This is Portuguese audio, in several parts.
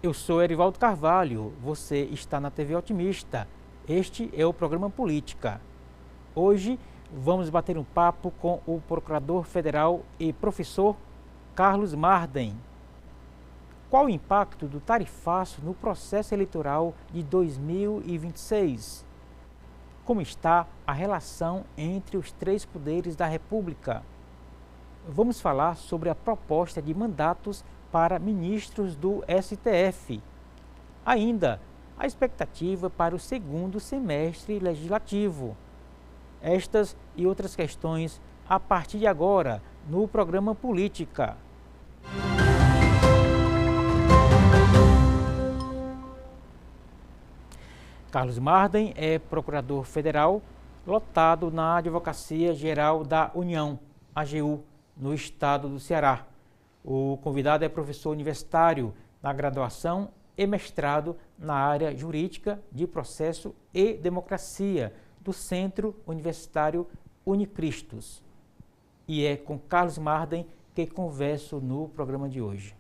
Eu sou Erivaldo Carvalho, você está na TV Otimista. Este é o programa Política. Hoje vamos bater um papo com o Procurador Federal e professor Carlos Marden. Qual o impacto do tarifaço no processo eleitoral de 2026? Como está a relação entre os três poderes da República? Vamos falar sobre a proposta de mandatos para ministros do STF. Ainda, a expectativa para o segundo semestre legislativo. Estas e outras questões a partir de agora no programa Política. Carlos Marden é procurador federal lotado na Advocacia Geral da União, AGU, no estado do Ceará. O convidado é professor universitário na graduação e mestrado na área jurídica de processo e democracia do Centro Universitário Unicristos. E é com Carlos Marden que converso no programa de hoje.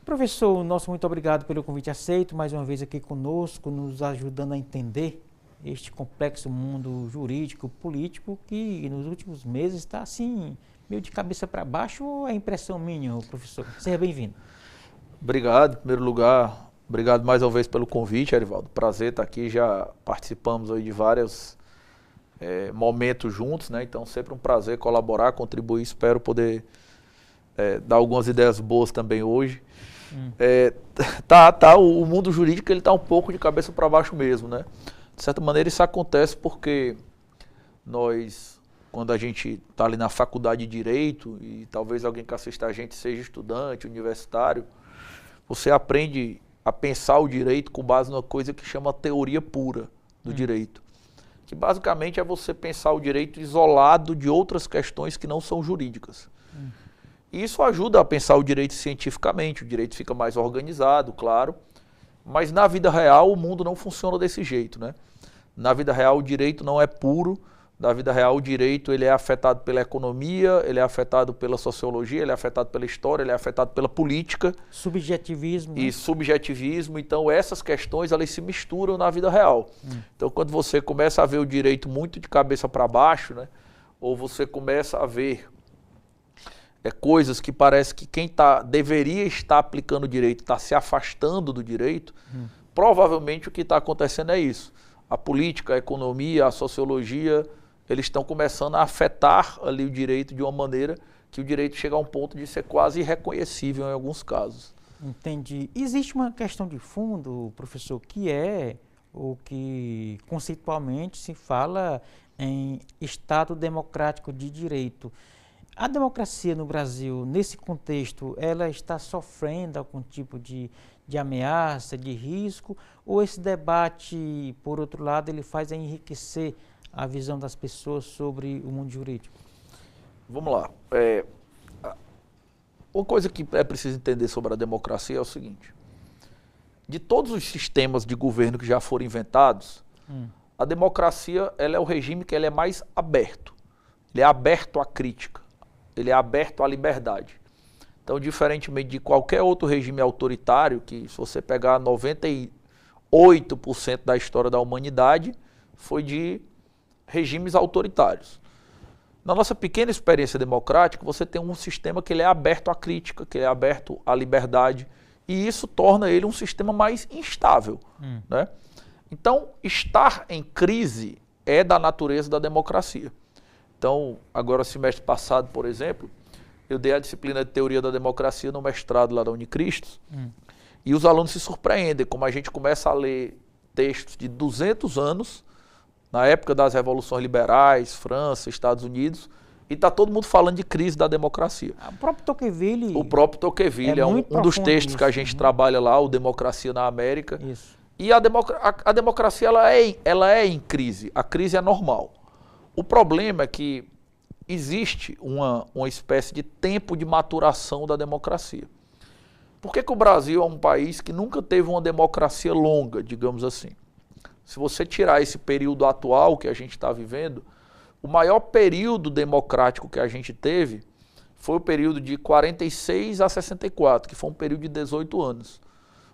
Professor, nosso muito obrigado pelo convite aceito, mais uma vez aqui conosco, nos ajudando a entender este complexo mundo jurídico, político, que nos últimos meses está assim, meio de cabeça para baixo, ou é impressão minha, professor? Seja bem-vindo. Obrigado, em primeiro lugar, obrigado mais uma vez pelo convite, Erivaldo. Prazer estar aqui, já participamos aí de vários momentos juntos, né? Então sempre um prazer colaborar, contribuir, espero poder dar algumas ideias boas também hoje. O mundo jurídico ele tá um pouco de cabeça para baixo mesmo, né? De certa maneira isso acontece porque nós, quando a gente está ali na faculdade de Direito, e talvez alguém que assista a gente seja estudante, universitário, você aprende a pensar o direito com base numa coisa que chama teoria pura do direito. Que basicamente é você pensar o direito isolado de outras questões que não são jurídicas. E isso ajuda a pensar o direito cientificamente, o direito fica mais organizado, claro, mas na vida real o mundo não funciona desse jeito, né? Na vida real o direito não é puro, na vida real o direito ele é afetado pela economia, ele é afetado pela sociologia, ele é afetado pela história, ele é afetado pela política. Subjetivismo. E subjetivismo, então essas questões elas se misturam na vida real. Então quando você começa a ver o direito muito de cabeça para baixo, né? Ou você começa a ver coisas que parece que quem deveria estar aplicando o direito está se afastando do direito, provavelmente o que está acontecendo é isso. A política, a economia, a sociologia, eles estão começando a afetar ali o direito de uma maneira que o direito chega a um ponto de ser quase irreconhecível em alguns casos. Entendi. Existe uma questão de fundo, professor, que é o que conceitualmente se fala em Estado democrático de direito. A democracia no Brasil, nesse contexto, ela está sofrendo algum tipo de ameaça, de risco, ou esse debate, por outro lado, ele faz enriquecer a visão das pessoas sobre o mundo jurídico? Vamos lá. Uma coisa que é preciso entender sobre a democracia é o seguinte: de todos os sistemas de governo que já foram inventados, a democracia ela é o regime que ele é mais aberto. Ele é aberto à crítica. Ele é aberto à liberdade. Então, diferentemente de qualquer outro regime autoritário, que se você pegar 98% da história da humanidade, foi de regimes autoritários. Na nossa pequena experiência democrática, você tem um sistema que ele é aberto à crítica, que ele é aberto à liberdade, e isso torna ele um sistema mais instável, né? Então, estar em crise é da natureza da democracia. Então, agora, semestre passado, por exemplo, eu dei a disciplina de Teoria da Democracia no mestrado lá da Unicristos, e os alunos se surpreendem como a gente começa a ler textos de 200 anos, na época das revoluções liberais, França, Estados Unidos, e está todo mundo falando de crise da democracia. O próprio Tocqueville... O próprio Tocqueville é um dos textos que a gente trabalha lá, o Democracia na América. Isso. E a democracia ela é em crise, a crise é normal. O problema é que existe uma espécie de tempo de maturação da democracia. Por que o Brasil é um país que nunca teve uma democracia longa, digamos assim? Se você tirar esse período atual que a gente está vivendo, o maior período democrático que a gente teve foi o período de 46 a 64, que foi um período de 18 anos.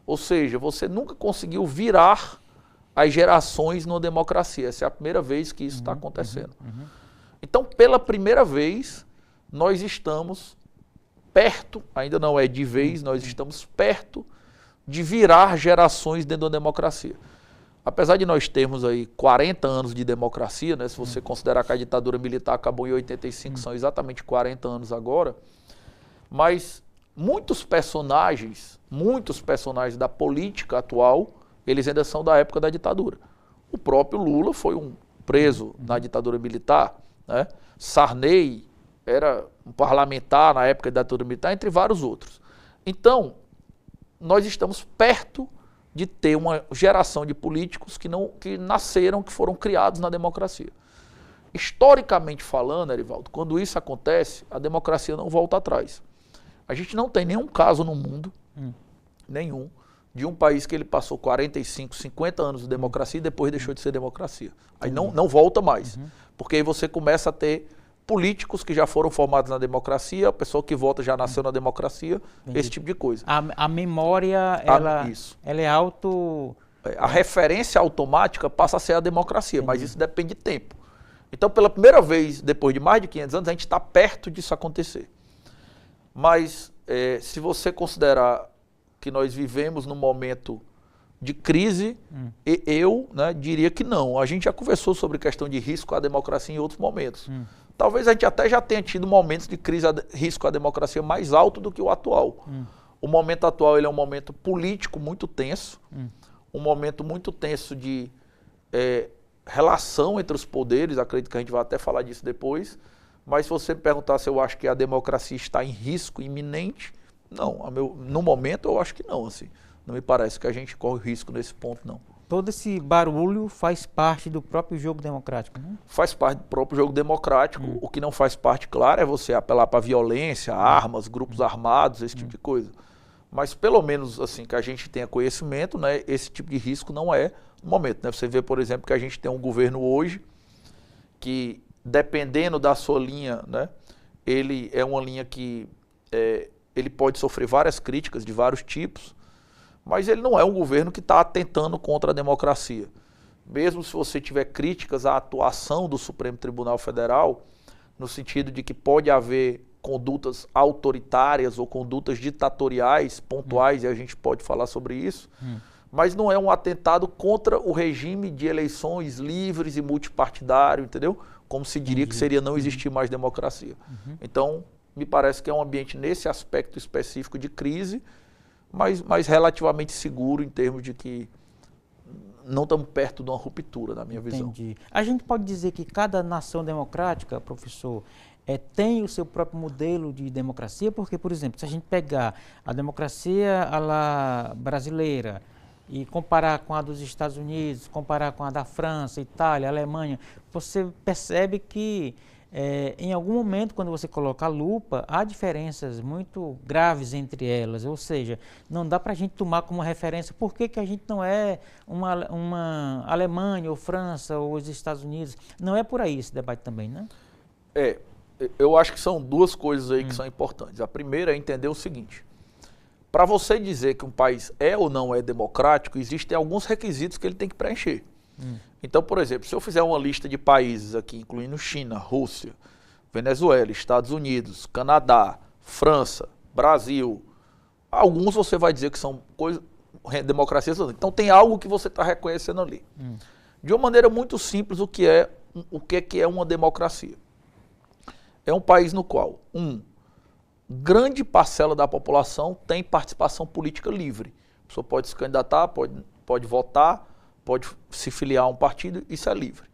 Ou seja, você nunca conseguiu virar as gerações numa democracia. Essa é a primeira vez que isso está acontecendo. Então, pela primeira vez, nós estamos perto, ainda não é de vez, nós estamos perto de virar gerações dentro da democracia. Apesar de nós termos aí 40 anos de democracia, né, se você considerar que a ditadura militar acabou em 85, são exatamente 40 anos agora, mas muitos personagens da política atual, eles ainda são da época da ditadura. O próprio Lula foi um preso na ditadura militar, né? Sarney era um parlamentar na época da ditadura militar, entre vários outros. Então, nós estamos perto de ter uma geração de políticos que nasceram, que foram criados na democracia. Historicamente falando, Erivaldo, quando isso acontece, a democracia não volta atrás. A gente não tem nenhum caso no mundo, nenhum, de um país que ele passou 45, 50 anos de democracia e depois deixou de ser democracia. Aí não volta mais. Porque aí você começa a ter políticos que já foram formados na democracia, a pessoa que vota já nasceu na democracia, esse tipo de coisa. A memória, ela é auto... A referência automática passa a ser a democracia, mas isso depende de tempo. Então, pela primeira vez, depois de mais de 500 anos, a gente está perto disso acontecer. Mas, se você considerar que nós vivemos num momento de crise, eu, né, diria que não. A gente já conversou sobre questão de risco à democracia em outros momentos. Talvez a gente até já tenha tido momentos de crise, risco à democracia mais alto do que o atual. O momento atual ele é um momento político muito tenso, um momento muito tenso de relação entre os poderes, acredito que a gente vai até falar disso depois, mas se você me perguntar se eu acho que a democracia está em risco iminente, não. No momento eu acho que não, assim. Não me parece que a gente corre risco nesse ponto, não. Todo esse barulho faz parte do próprio jogo democrático, né? Faz parte do próprio jogo democrático. O que não faz parte, claro, é você apelar para violência, armas, grupos armados, esse tipo de coisa. Mas pelo menos assim que a gente tenha conhecimento, né, esse tipo de risco não é no momento, né? Você vê, por exemplo, que a gente tem um governo hoje que, dependendo da sua linha, né, ele é uma linha que ele pode sofrer várias críticas de vários tipos, mas ele não é um governo que está atentando contra a democracia. Mesmo se você tiver críticas à atuação do Supremo Tribunal Federal, no sentido de que pode haver condutas autoritárias ou condutas ditatoriais pontuais, e a gente pode falar sobre isso, mas não é um atentado contra o regime de eleições livres e multipartidário, entendeu? Como se diria que seria não existir mais democracia. Então, me parece que é um ambiente nesse aspecto específico de crise, mas relativamente seguro em termos de que não estamos perto de uma ruptura, na minha visão. Entendi. A gente pode dizer que cada nação democrática, professor, tem o seu próprio modelo de democracia, porque, por exemplo, se a gente pegar a democracia à la brasileira e comparar com a dos Estados Unidos, comparar com a da França, Itália, Alemanha, você percebe que em algum momento, quando você coloca a lupa, há diferenças muito graves entre elas, ou seja, não dá para a gente tomar como referência por que a gente não é uma Alemanha ou França ou os Estados Unidos. Não é por aí esse debate também, né? Eu acho que são duas coisas aí que são importantes. A primeira é entender o seguinte: para você dizer que um país é ou não é democrático, existem alguns requisitos que ele tem que preencher. Então, por exemplo, se eu fizer uma lista de países aqui, incluindo China, Rússia, Venezuela, Estados Unidos, Canadá, França, Brasil, alguns você vai dizer que são democracias. Então tem algo que você está reconhecendo ali. De uma maneira muito simples, o que é uma democracia? É um país no qual, grande parcela da população tem participação política livre. A pessoa pode se candidatar, pode votar, pode se filiar a um partido, isso é livre.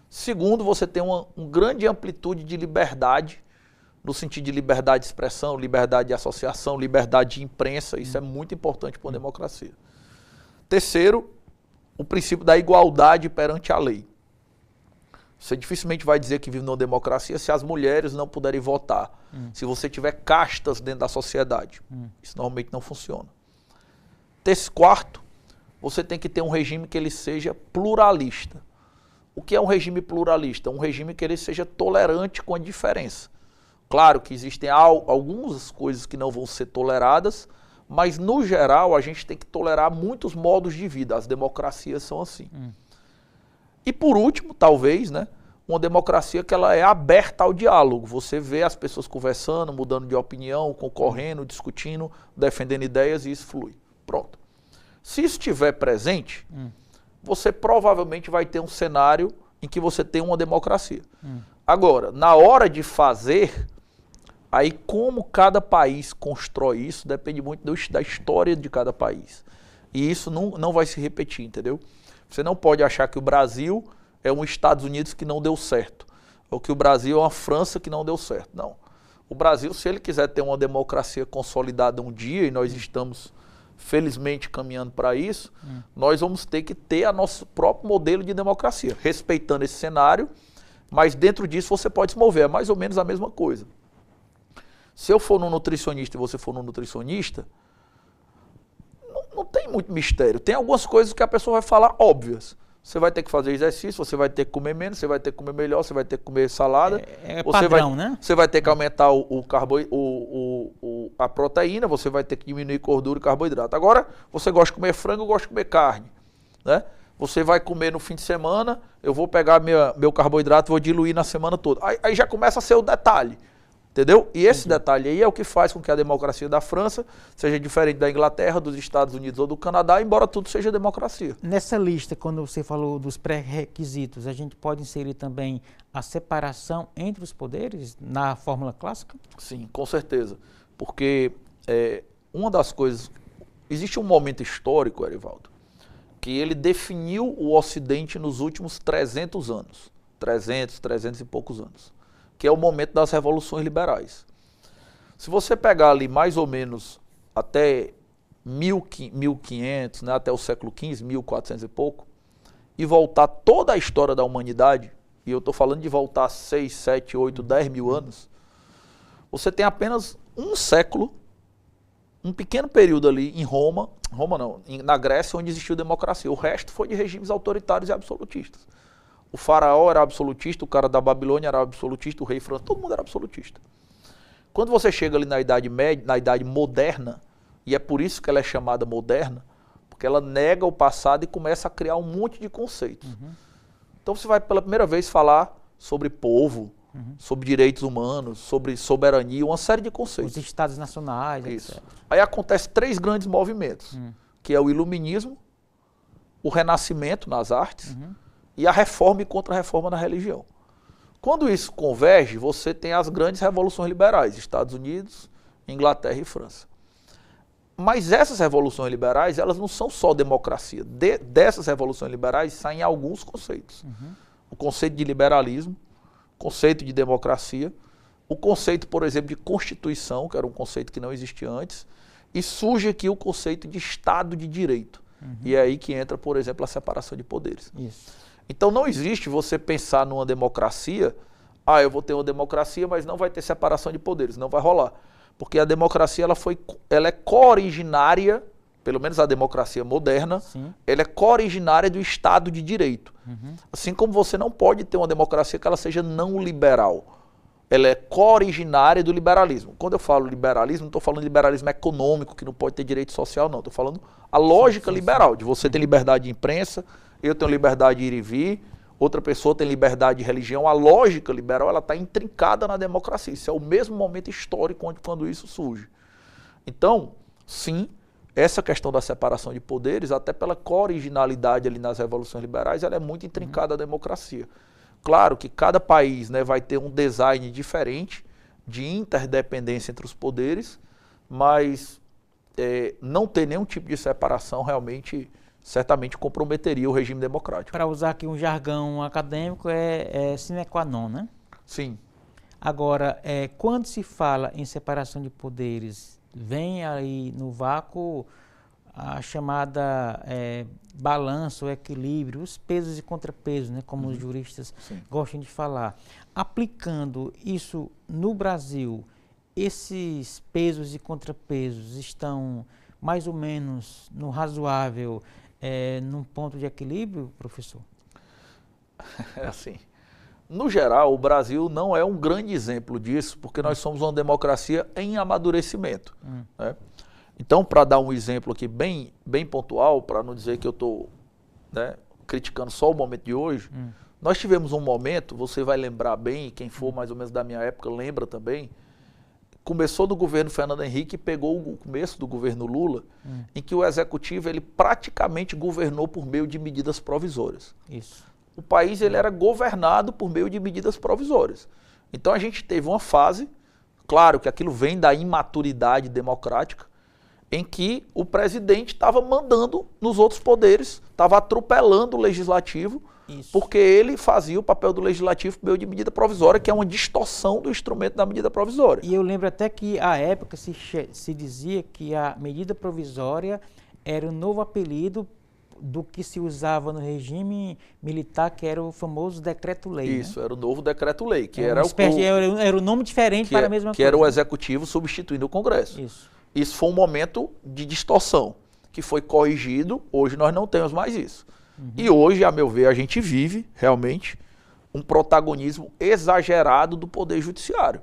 Segundo, você tem uma grande amplitude de liberdade, no sentido de liberdade de expressão, liberdade de associação, liberdade de imprensa, isso é muito importante para uma democracia. Terceiro, o princípio da igualdade perante a lei. Você dificilmente vai dizer que vive numa democracia se as mulheres não puderem votar, se você tiver castas dentro da sociedade. Isso normalmente não funciona. Quarto, você tem que ter um regime que ele seja pluralista. O que é um regime pluralista? Um regime que ele seja tolerante com a diferença. Claro que existem algumas coisas que não vão ser toleradas, Mas, no geral, a gente tem que tolerar muitos modos de vida. As democracias são assim. E, por último, talvez, né, uma democracia que ela é aberta ao diálogo. Você vê as pessoas conversando, mudando de opinião, concorrendo, discutindo, defendendo ideias e isso flui. Pronto. Se isso estiver presente, você provavelmente vai ter um cenário em que você tem uma democracia. Agora, na hora de fazer, aí como cada país constrói isso, depende muito da história de cada país. E isso não vai se repetir, entendeu? Você não pode achar que o Brasil é um Estados Unidos que não deu certo, ou que o Brasil é uma França que não deu certo. Não. O Brasil, se ele quiser ter uma democracia consolidada um dia, e nós estamos felizmente caminhando para isso, nós vamos ter que ter a nosso próprio modelo de democracia, respeitando esse cenário, mas dentro disso você pode se mover, é mais ou menos a mesma coisa. Se eu for num nutricionista e você for num nutricionista, não tem muito mistério, tem algumas coisas que a pessoa vai falar óbvias. Você vai ter que fazer exercício, você vai ter que comer menos, você vai ter que comer melhor, você vai ter que comer salada. Você padrão, né? Você vai ter que aumentar a proteína, você vai ter que diminuir gordura e carboidrato. Agora, você gosta de comer frango, eu gosto de comer carne, né? Você vai comer no fim de semana, eu vou pegar meu carboidrato e vou diluir na semana toda. Aí já começa a ser o detalhe. Entendeu? E esse detalhe aí é o que faz com que a democracia da França seja diferente da Inglaterra, dos Estados Unidos ou do Canadá, embora tudo seja democracia. Nessa lista, quando você falou dos pré-requisitos, a gente pode inserir também a separação entre os poderes na fórmula clássica? Sim, com certeza. Porque uma das coisas... Existe um momento histórico, Erivaldo, que ele definiu o Ocidente nos últimos 300 anos. 300 e poucos anos. Que é o momento das revoluções liberais. Se você pegar ali mais ou menos até 1500, né, até o século XV, 1400 e pouco, e voltar toda a história da humanidade, e eu estou falando de voltar 6, 7, 8, 10 mil anos, você tem apenas um século, um pequeno período ali em Roma não, na Grécia, onde existiu democracia. O resto foi de regimes autoritários e absolutistas. O faraó era absolutista, o cara da Babilônia era absolutista, o rei francês, todo mundo era absolutista. Quando você chega ali na Idade Média, na Idade Moderna, e é por isso que ela é chamada moderna, porque ela nega o passado e começa a criar um monte de conceitos. Então você vai pela primeira vez falar sobre povo, sobre direitos humanos, sobre soberania, uma série de conceitos. Os estados nacionais, isso. etc. Aí acontecem 3 grandes movimentos, que é o iluminismo, o renascimento nas artes, e a reforma e contra-reforma na religião. Quando isso converge, você tem as grandes revoluções liberais, Estados Unidos, Inglaterra e França. Mas essas revoluções liberais, elas não são só democracia. Dessas revoluções liberais saem alguns conceitos. O conceito de liberalismo, o conceito de democracia, o conceito, por exemplo, de constituição, que era um conceito que não existia antes, e surge aqui o conceito de Estado de Direito. E é aí que entra, por exemplo, a separação de poderes. Isso. Então não existe você pensar numa democracia, eu vou ter uma democracia, mas não vai ter separação de poderes, não vai rolar. Porque a democracia ela é co-originária, pelo menos a democracia moderna, ela é co-originária do Estado de Direito. Assim como você não pode ter uma democracia que ela seja não liberal. Ela é co-originária do liberalismo. Quando eu falo liberalismo, não estou falando de liberalismo econômico, que não pode ter direito social, não. Estou falando a lógica liberal, de você ter liberdade de imprensa, eu tenho liberdade de ir e vir, outra pessoa tem liberdade de religião. A lógica liberal está intrincada na democracia. Isso é o mesmo momento histórico quando isso surge. Então, sim, essa questão da separação de poderes, até pela co-originalidade ali nas revoluções liberais, ela é muito intrincada à democracia. Claro que cada país, né, vai ter um design diferente de interdependência entre os poderes, mas não ter nenhum tipo de separação realmente certamente comprometeria o regime democrático. Para usar aqui um jargão acadêmico, é sine qua non, né? Sim. Agora, quando se fala em separação de poderes, vem aí no vácuo a chamada balanço, equilíbrio, os pesos e contrapesos, né, como os juristas gostam de falar. Aplicando isso no Brasil, esses pesos e contrapesos estão mais ou menos no razoável, num ponto de equilíbrio, professor? Assim, no geral, o Brasil não é um grande exemplo disso, porque nós somos uma democracia em amadurecimento. Né? Então, para dar um exemplo aqui bem pontual, para não dizer que eu estou, né, criticando só o momento de hoje, nós tivemos um momento, você vai lembrar bem, quem for mais ou menos da minha época lembra também, começou no governo Fernando Henrique e pegou o começo do governo Lula, em que o executivo ele praticamente governou por meio de medidas provisórias. Isso. O país ele era governado por meio de medidas provisórias. Então a gente teve uma fase, claro que aquilo vem da imaturidade democrática, em que o presidente estava mandando nos outros poderes, estava atropelando o legislativo, porque ele fazia o papel do legislativo por meio de medida provisória, que é uma distorção do instrumento da medida provisória. E eu lembro até que, à época, se dizia que a medida provisória era o novo apelido do que se usava no regime militar, que era o famoso decreto-lei. Isso, né? Era o novo decreto-lei, que era o nome diferente para a mesma coisa. Que era o executivo substituindo o Congresso. Isso foi um momento de distorção, que foi corrigido, hoje nós não temos mais isso. E hoje, a meu ver, a gente vive realmente um protagonismo exagerado do Poder Judiciário,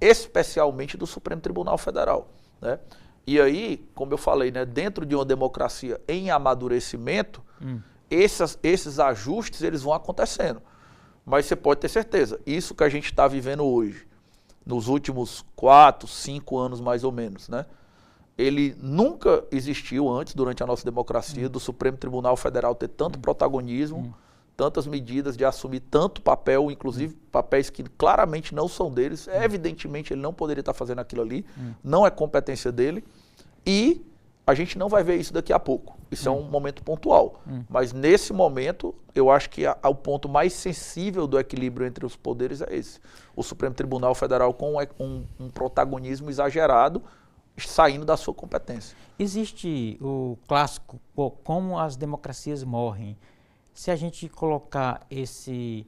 especialmente do Supremo Tribunal Federal, né? E aí, como eu falei, né, dentro de uma democracia em amadurecimento, esses ajustes eles vão acontecendo. Mas você pode ter certeza, isso que a gente está vivendo hoje, nos últimos 4, 5 anos mais ou menos, né? Ele nunca existiu antes, durante a nossa democracia, do Supremo Tribunal Federal ter tanto protagonismo, tantas medidas de assumir tanto papel, inclusive papéis que claramente não são deles. Evidentemente, ele não poderia estar fazendo aquilo ali, não é competência dele. E a gente não vai ver isso daqui a pouco. Isso é um momento pontual. Mas nesse momento, eu acho que o ponto mais sensível do equilíbrio entre os poderes é esse. O Supremo Tribunal Federal com um protagonismo exagerado, saindo da sua competência. Existe o clássico, como as democracias morrem. Se a gente colocar esse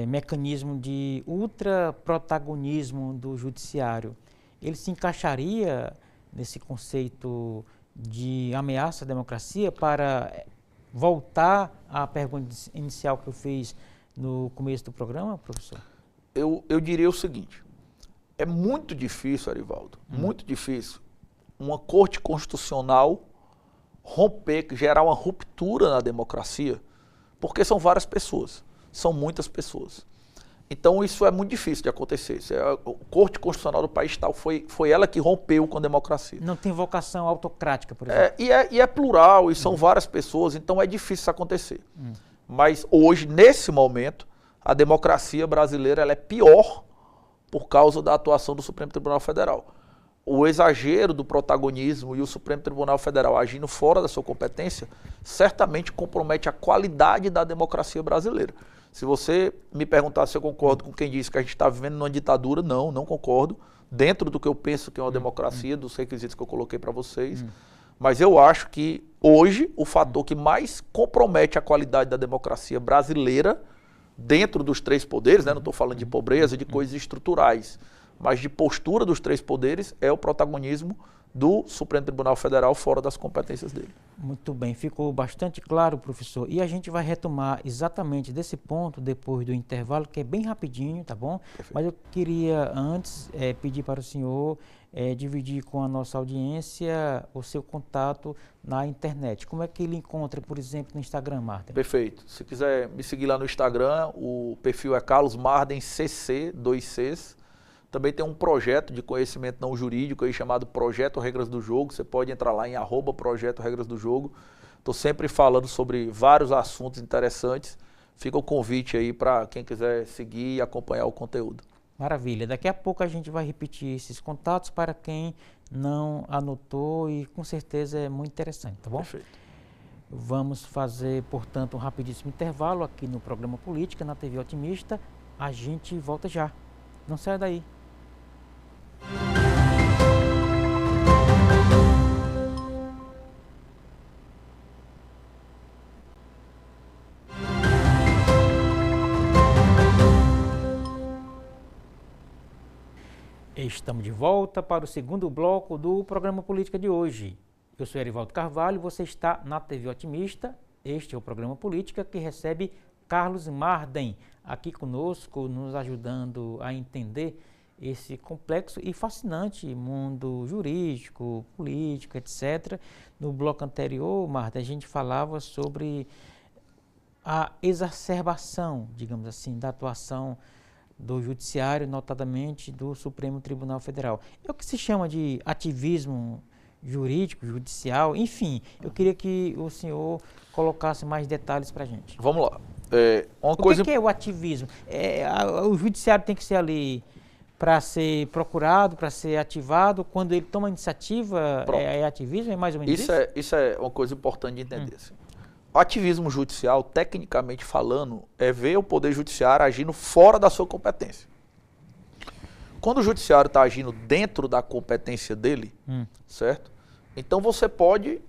mecanismo de ultraprotagonismo do judiciário, ele se encaixaria nesse conceito de ameaça à democracia? Para voltar à pergunta inicial que eu fiz no começo do programa, professor? Eu diria o seguinte, é muito difícil, Arivaldo, muito difícil, uma corte constitucional romper, gerar uma ruptura na democracia, porque são várias pessoas, são muitas pessoas. Então isso é muito difícil de acontecer. A Corte Constitucional do país tal, foi ela que rompeu com a democracia. Não tem vocação autocrática, por exemplo. E é plural, e são várias pessoas, então é difícil isso acontecer. Mas hoje, nesse momento, a democracia brasileira ela é pior por causa da atuação do Supremo Tribunal Federal. O exagero do protagonismo e o Supremo Tribunal Federal agindo fora da sua competência certamente compromete a qualidade da democracia brasileira. Se você me perguntar se eu concordo com quem disse que a gente está vivendo numa ditadura, não concordo. Dentro do que eu penso que é uma democracia, dos requisitos que eu coloquei para vocês. Mas eu acho que hoje o fator que mais compromete a qualidade da democracia brasileira, dentro dos três poderes, né? Não estou falando de pobreza, de coisas estruturais, mas de postura dos três poderes, é o protagonismo do Supremo Tribunal Federal fora das competências dele. Muito bem, ficou bastante claro, professor. E a gente vai retomar exatamente desse ponto depois do intervalo, que é bem rapidinho, tá bom? Perfeito. Mas eu queria antes pedir para o senhor dividir com a nossa audiência o seu contato na internet. Como é que ele encontra, por exemplo, no Instagram, Marden? Perfeito. Se quiser me seguir lá no Instagram, o perfil é Carlos Marden CC, 2 Cs. Também tem um projeto de conhecimento não jurídico aí chamado Projeto Regras do Jogo. Você pode entrar lá em @Projeto Regras do Jogo. Estou sempre falando sobre vários assuntos interessantes. Fica o convite aí para quem quiser seguir e acompanhar o conteúdo. Maravilha. Daqui a pouco a gente vai repetir esses contatos para quem não anotou e com certeza é muito interessante, tá bom? Perfeito. Vamos fazer, portanto, um rapidíssimo intervalo aqui no programa Política, na TV Otimista. A gente volta já. Não saia daí. Estamos de volta para o segundo bloco do programa Política de hoje. Eu sou Erivaldo Carvalho, você está na TV Otimista. Este é o programa Política que recebe Carlos Marden aqui conosco, nos ajudando a entender esse complexo e fascinante mundo jurídico, político, etc. No bloco anterior, Marta, a gente falava sobre a exacerbação, digamos assim, da atuação do judiciário, notadamente do Supremo Tribunal Federal. É o que se chama de ativismo jurídico, judicial, enfim. Eu queria que o senhor colocasse mais detalhes para a gente. Vamos lá. O que é o ativismo? O judiciário tem que ser ali para ser procurado, para ser ativado. Quando ele toma iniciativa, é ativismo? É mais ou menos isso? Isso é uma coisa importante de entender. Assim. O ativismo judicial, tecnicamente falando, é ver o Poder Judiciário agindo fora da sua competência. Quando o Judiciário está agindo dentro da competência dele, certo? Então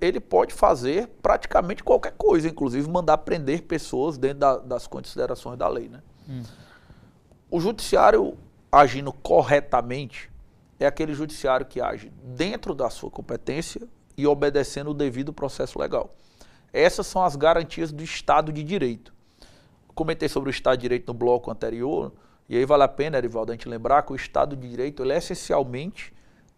ele pode fazer praticamente qualquer coisa, inclusive mandar prender pessoas dentro das considerações da lei, né? O Judiciário agindo corretamente é aquele Judiciário que age dentro da sua competência e obedecendo o devido processo legal. Essas são as garantias do Estado de Direito. Comentei sobre o Estado de Direito no bloco anterior, e aí vale a pena, Erivaldo, a gente lembrar que o Estado de Direito, ele essencialmente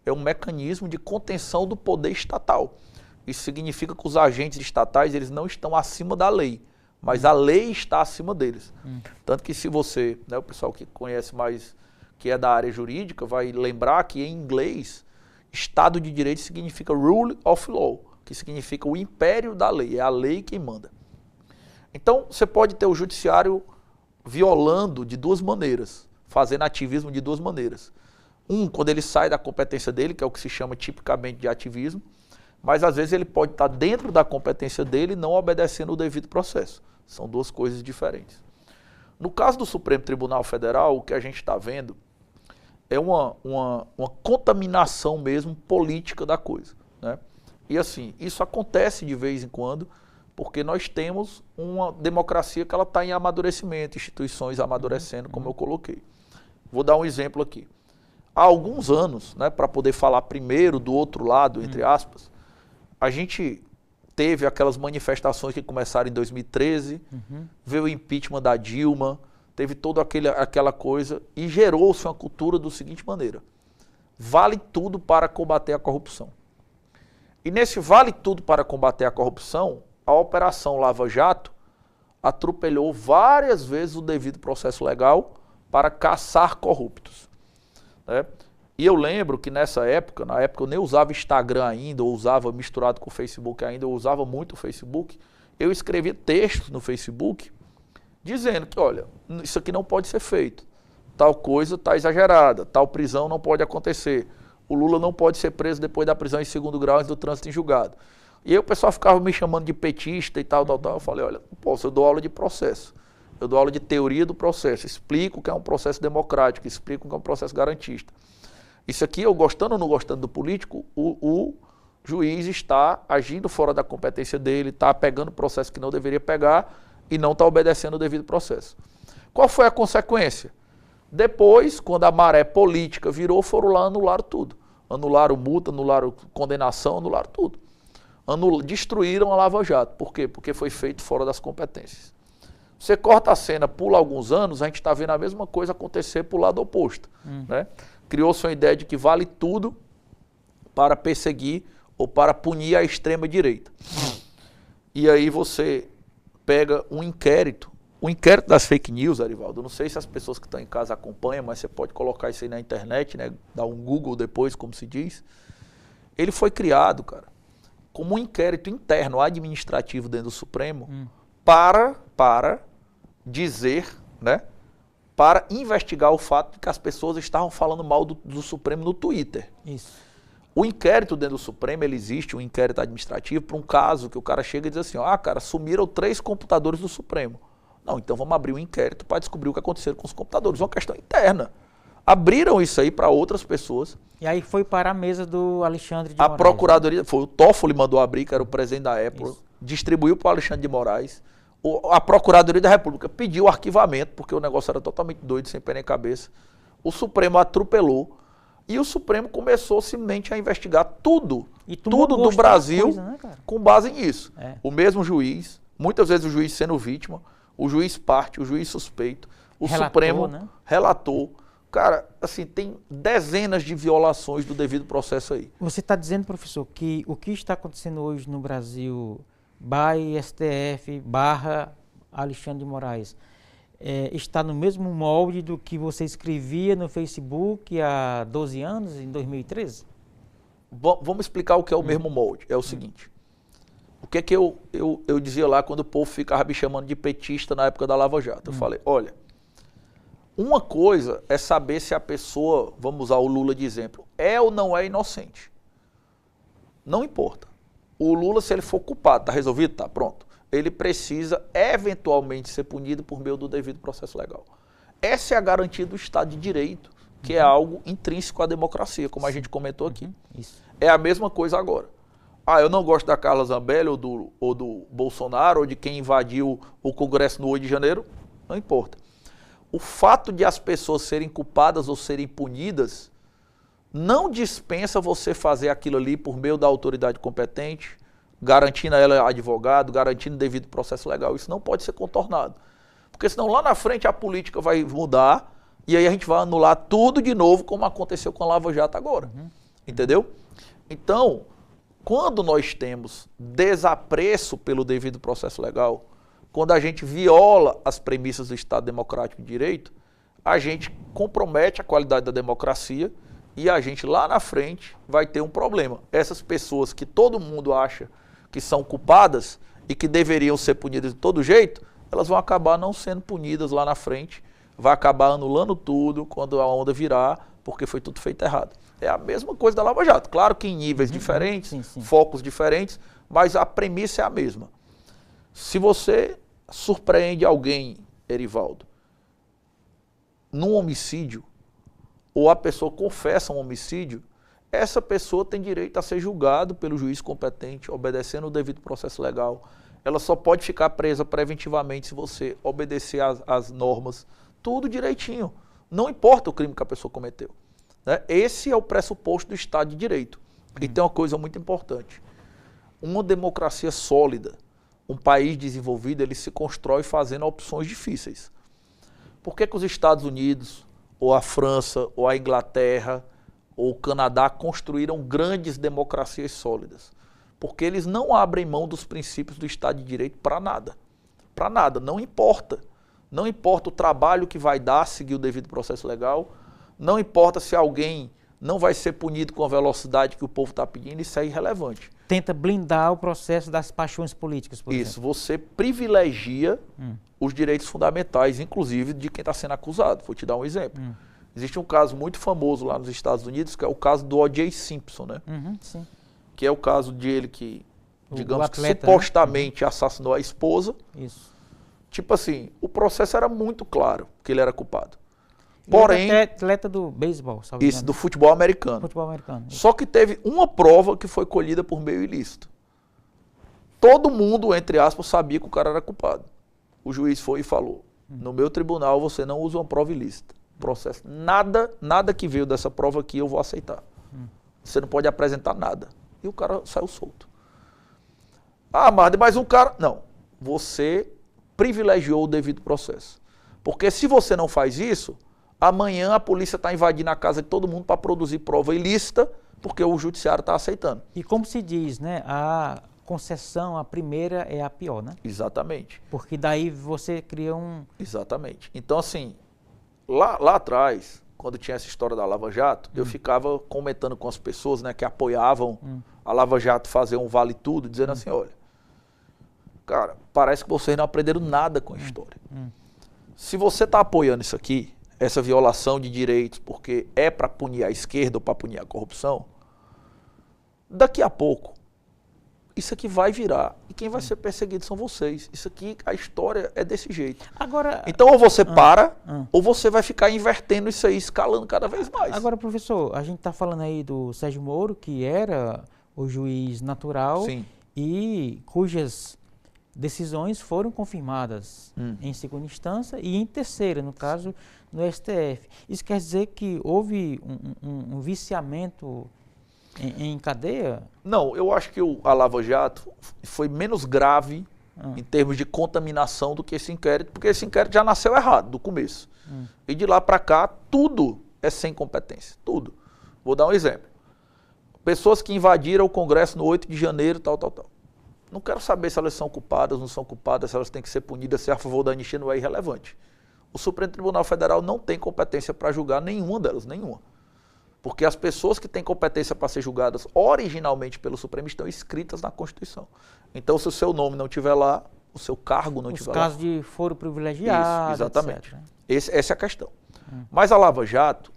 é um mecanismo de contenção do poder estatal. Isso significa que os agentes estatais, eles não estão acima da lei, mas a lei está acima deles. Tanto que se você, né, o pessoal que conhece mais, que é da área jurídica, vai lembrar que em inglês, Estado de Direito significa rule of law, que significa o império da lei, é a lei quem manda. Então, você pode ter o judiciário violando de duas maneiras, fazendo ativismo de duas maneiras. Quando ele sai da competência dele, que é o que se chama tipicamente de ativismo, mas às vezes ele pode estar dentro da competência dele e não obedecendo o devido processo. São duas coisas diferentes. No caso do Supremo Tribunal Federal, o que a gente está vendo é uma contaminação mesmo política da coisa, né? E assim, isso acontece de vez em quando, porque nós temos uma democracia que ela está em amadurecimento, instituições amadurecendo, como eu coloquei. Vou dar um exemplo aqui. Há alguns anos, né, para poder falar primeiro do outro lado, entre aspas, a gente teve aquelas manifestações que começaram em 2013, veio o impeachment da Dilma, teve toda aquela coisa e gerou-se uma cultura da seguinte maneira: vale tudo para combater a corrupção. E nesse vale tudo para combater a corrupção, a Operação Lava Jato atropelou várias vezes o devido processo legal para caçar corruptos, né? E eu lembro que na época eu nem usava Instagram ainda, ou usava misturado com o Facebook ainda, eu usava muito o Facebook, eu escrevia textos no Facebook dizendo que, olha, isso aqui não pode ser feito, tal coisa está exagerada, tal prisão não pode acontecer, o Lula não pode ser preso depois da prisão em segundo grau e do trânsito em julgado. E aí o pessoal ficava me chamando de petista e tal. Eu falei, olha, posso, eu dou aula de processo, eu dou aula de teoria do processo, explico o que é um processo democrático, explico o que é um processo garantista. Isso aqui, eu gostando ou não gostando do político, o juiz está agindo fora da competência dele, está pegando processo que não deveria pegar e não está obedecendo o devido processo. Qual foi a consequência? Depois, quando a maré política virou, foram lá, anularam tudo. Anularam multa, anularam condenação, anularam tudo. Destruíram a Lava Jato. Por quê? Porque foi feito fora das competências. Você corta a cena, pula alguns anos, a gente está vendo a mesma coisa acontecer para o lado oposto, né? Criou-se uma ideia de que vale tudo para perseguir ou para punir a extrema-direita. E aí você pega o inquérito das fake news, Erivaldo. Eu não sei se as pessoas que estão em casa acompanham, mas você pode colocar isso aí na internet, né? Dar um Google depois, como se diz. Ele foi criado, cara, como um inquérito interno administrativo dentro do Supremo para dizer, né? Para investigar o fato de que as pessoas estavam falando mal do Supremo no Twitter. Isso. O inquérito dentro do Supremo, ele existe, um inquérito administrativo, para um caso que o cara chega e diz assim, cara, sumiram 3 computadores do Supremo. Não, então vamos abrir um inquérito para descobrir o que aconteceu com os computadores. É uma questão interna. Abriram isso aí para outras pessoas. E aí foi para a mesa do Alexandre de Moraes. A Procuradoria, foi o Toffoli mandou abrir, que era o presidente da Apple, distribuiu para o Alexandre de Moraes. A Procuradoria da República pediu arquivamento, porque o negócio era totalmente doido, sem pé nem cabeça. O Supremo atropelou e o Supremo começou simplesmente a investigar tudo do Brasil coisa, né, com base nisso. O mesmo juiz, muitas vezes o juiz sendo vítima, o juiz parte, o juiz suspeito, o Supremo relatou, Cara, assim, tem dezenas de violações do devido processo aí. Você está dizendo, professor, que o que está acontecendo hoje no Brasil, by STF, barra Alexandre de Moraes, está no mesmo molde do que você escrevia no Facebook há 12 anos, em 2013? Vamos explicar o que é o mesmo molde. É o seguinte, o que é que eu dizia lá quando o povo ficava me chamando de petista na época da Lava Jato? Eu falei, olha, uma coisa é saber se a pessoa, vamos usar o Lula de exemplo, é ou não é inocente. Não importa. O Lula, se ele for culpado, tá resolvido? Tá, pronto. Ele precisa eventualmente ser punido por meio do devido processo legal. Essa é a garantia do Estado de Direito, que é algo intrínseco à democracia, como a gente comentou aqui. Isso. É a mesma coisa agora. Eu não gosto da Carla Zambelli ou do Bolsonaro ou de quem invadiu o Congresso no 8 de janeiro, não importa. O fato de as pessoas serem culpadas ou serem punidas não dispensa você fazer aquilo ali por meio da autoridade competente, garantindo a ela advogado, garantindo devido processo legal. Isso não pode ser contornado. Porque senão lá na frente a política vai mudar e aí a gente vai anular tudo de novo, como aconteceu com a Lava Jato agora. Entendeu? Então, quando nós temos desapreço pelo devido processo legal, quando a gente viola as premissas do Estado Democrático de Direito, a gente compromete a qualidade da democracia e a gente lá na frente vai ter um problema. Essas pessoas que todo mundo acha que são culpadas e que deveriam ser punidas de todo jeito, elas vão acabar não sendo punidas lá na frente, vai acabar anulando tudo quando a onda virar, porque foi tudo feito errado. É a mesma coisa da Lava Jato, claro que em níveis diferentes, sim. focos diferentes, mas a premissa é a mesma. Se você surpreende alguém, Erivaldo, num homicídio, ou a pessoa confessa um homicídio, essa pessoa tem direito a ser julgado pelo juiz competente, obedecendo o devido processo legal. Ela só pode ficar presa preventivamente se você obedecer às normas, tudo direitinho. Não importa o crime que a pessoa cometeu. Né? Esse é o pressuposto do Estado de Direito. E tem uma coisa muito importante. Uma democracia sólida, um país desenvolvido, ele se constrói fazendo opções difíceis. Por que os Estados Unidos, ou a França, ou a Inglaterra, ou o Canadá construíram grandes democracias sólidas? Porque eles não abrem mão dos princípios do Estado de Direito para nada. Para nada, não importa. Não importa o trabalho que vai dar seguir o devido processo legal, não importa se alguém não vai ser punido com a velocidade que o povo está pedindo, isso é irrelevante. Tenta blindar o processo das paixões políticas, por exemplo. Isso, você privilegia os direitos fundamentais, inclusive de quem está sendo acusado. Vou te dar um exemplo. Existe um caso muito famoso lá nos Estados Unidos, que é o caso do O.J. Simpson, né? Sim. Que é o caso dele que, digamos que atleta, supostamente assassinou a esposa. Isso. Tipo assim, o processo era muito claro que ele era culpado. Porém, ele é atleta do beisebol, sabe? Isso, do futebol americano. Futebol americano. Isso. Só que teve uma prova que foi colhida por meio ilícito. Todo mundo, entre aspas, sabia que o cara era culpado. O juiz foi e falou, no meu tribunal você não usa uma prova ilícita. Processo. Nada que veio dessa prova aqui eu vou aceitar. Você não pode apresentar nada. E o cara saiu solto. Mas um cara... Não. Você privilegiou o devido processo. Porque se você não faz isso, amanhã a polícia está invadindo a casa de todo mundo para produzir prova ilícita, porque o judiciário está aceitando. E como se diz, né? A concessão, a primeira é a pior, né? Exatamente. Porque daí você cria um... Exatamente. Então, assim, lá atrás, quando tinha essa história da Lava Jato, eu ficava comentando com as pessoas, né, que apoiavam a Lava Jato fazer um vale tudo, dizendo assim, olha, cara, parece que vocês não aprenderam nada com a história. Se você está apoiando isso aqui, essa violação de direitos, porque é para punir a esquerda ou para punir a corrupção, daqui a pouco, isso aqui vai virar. E quem vai ser perseguido são vocês. Isso aqui, a história é desse jeito. Agora, então, ou você para, ou você vai ficar invertendo isso aí, escalando cada vez mais. Agora, professor, a gente está falando aí do Sérgio Moro, que era o juiz natural. Sim. E cujas decisões foram confirmadas em segunda instância e em terceira, no caso, no STF. Isso quer dizer que houve um viciamento em cadeia? Não, eu acho que a Lava Jato foi menos grave em termos de contaminação do que esse inquérito, porque esse inquérito já nasceu errado do começo. E de lá para cá, tudo é sem competência. Tudo. Vou dar um exemplo. Pessoas que invadiram o Congresso no 8 de janeiro, tal. Não quero saber se elas são culpadas, não são culpadas, se elas têm que ser punidas, se é a favor da anistia, não é irrelevante. O Supremo Tribunal Federal não tem competência para julgar nenhuma delas, nenhuma. Porque as pessoas que têm competência para ser julgadas originalmente pelo Supremo estão escritas na Constituição. Então, se o seu nome não estiver lá, o seu cargo não estiver lá. Os casos de foro privilegiado, isso, exatamente. Etc. Essa é a questão. Mas a Lava Jato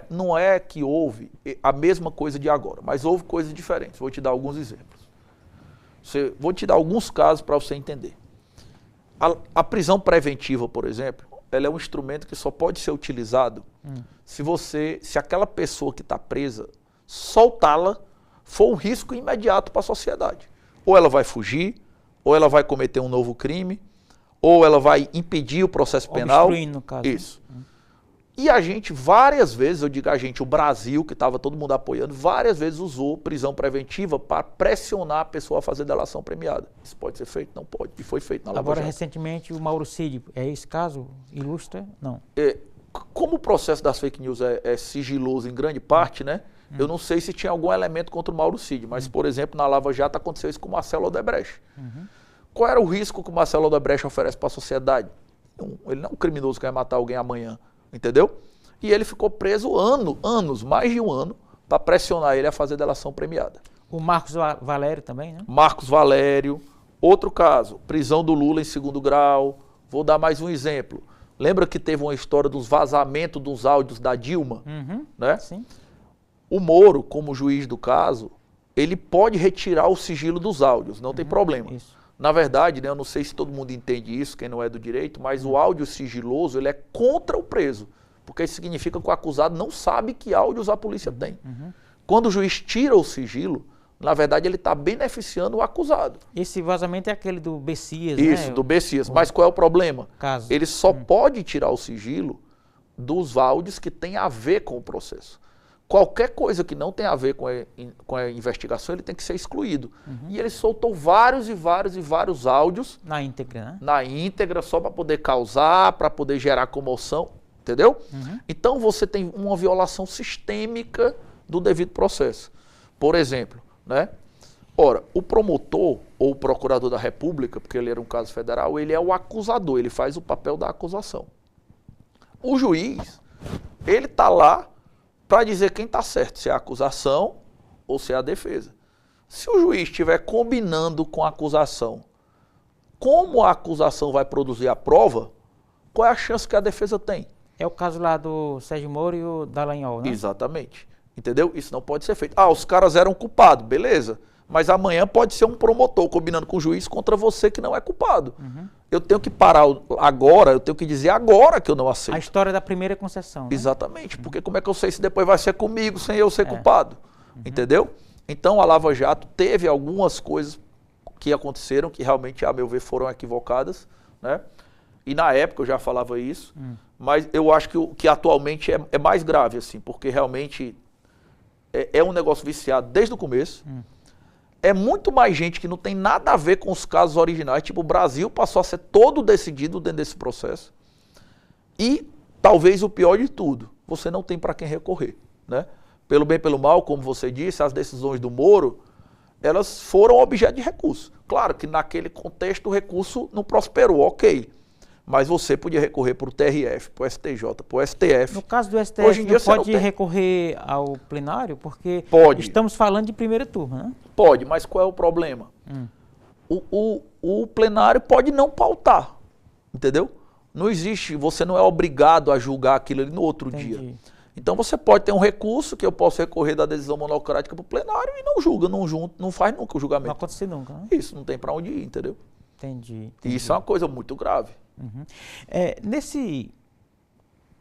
não é que houve a mesma coisa de agora, mas houve coisas diferentes. Vou te dar alguns exemplos. Vou te dar alguns casos para você entender. A prisão preventiva, por exemplo, ela é um instrumento que só pode ser utilizado se aquela pessoa que está presa, soltá-la, for um risco imediato para a sociedade. Ou ela vai fugir, ou ela vai cometer um novo crime, ou ela vai impedir o processo penal. Obstruindo, no caso. Isso. E a gente, várias vezes, eu digo a gente, o Brasil, que estava todo mundo apoiando, várias vezes usou prisão preventiva para pressionar a pessoa a fazer delação premiada. Isso pode ser feito? Não pode. E foi feito na Lava Jato. Agora, recentemente, o Mauro Cid, é esse caso? Ilustra? Não. Como o processo das fake news é sigiloso em grande parte, né? Eu não sei se tinha algum elemento contra o Mauro Cid, mas, por exemplo, na Lava Jato aconteceu isso com o Marcelo Odebrecht. Qual era o risco que o Marcelo Odebrecht oferece para a sociedade? Ele não é um criminoso que vai matar alguém amanhã. Entendeu? E ele ficou preso anos, mais de um ano, para pressionar ele a fazer delação premiada. O Marcos Valério também, né? Marcos Valério. Outro caso, prisão do Lula em 2º grau. Vou dar mais um exemplo. Lembra que teve uma história dos vazamentos dos áudios da Dilma? Né? Sim. O Moro, como juiz do caso, ele pode retirar o sigilo dos áudios, não tem problema. Isso. Na verdade, né, eu não sei se todo mundo entende isso, quem não é do direito, mas o áudio sigiloso ele é contra o preso, porque isso significa que o acusado não sabe que áudios a polícia tem. Quando o juiz tira o sigilo, na verdade ele está beneficiando o acusado. Esse vazamento é aquele do Bessias, Isso, né? do Bessias. Mas qual é o problema? Caso. Ele só pode tirar o sigilo dos áudios que tem a ver com o processo. Qualquer coisa que não tem a ver com a investigação, ele tem que ser excluído. E ele soltou vários áudios. Na íntegra, né? Na íntegra, só para poder causar, para poder gerar comoção, entendeu? Então você tem uma violação sistêmica do devido processo. Por exemplo, né? Ora, o promotor ou o procurador da República, porque ele era um caso federal, ele é o acusador, ele faz o papel da acusação. O juiz, ele está lá para dizer quem está certo, se é a acusação ou se é a defesa. Se o juiz estiver combinando com a acusação, como a acusação vai produzir a prova, qual é a chance que a defesa tem? É o caso lá do Sérgio Moro e o Dallagnol, né? Exatamente. Entendeu? Isso não pode ser feito. Ah, os caras eram culpados, beleza. Mas amanhã pode ser um promotor combinando com o juiz contra você que não é culpado. Eu tenho que parar agora, eu tenho que dizer agora que eu não aceito. A história da primeira concessão, né? Exatamente, porque como é que eu sei se depois vai ser comigo sem eu ser culpado? Entendeu? Então a Lava Jato teve algumas coisas que aconteceram que realmente, a meu ver, foram equivocadas, né? E na época eu já falava isso, mas eu acho que atualmente é mais grave, assim, porque realmente é um negócio viciado desde o começo. É muito mais gente que não tem nada a ver com os casos originais. Tipo, o Brasil passou a ser todo decidido dentro desse processo. E, talvez o pior de tudo, você não tem para quem recorrer, né? Pelo bem, pelo mal, como você disse, as decisões do Moro, elas foram objeto de recurso. Claro que naquele contexto o recurso não prosperou, ok. Mas você podia recorrer para o TRF, para o STJ, para o STF. No caso do STF, hoje em dia não pode recorrer ao plenário? Porque pode. Estamos falando de primeira turma, né? Pode, mas qual é o problema? O plenário pode não pautar, entendeu? Não existe, você não é obrigado a julgar aquilo ali no outro dia. Então você pode ter um recurso que eu posso recorrer da decisão monocrática para o plenário e não julga, não faz nunca o julgamento. Não acontece nunca, né? Isso, não tem para onde ir, entendeu? Entendi. E isso é uma coisa muito grave. Nesse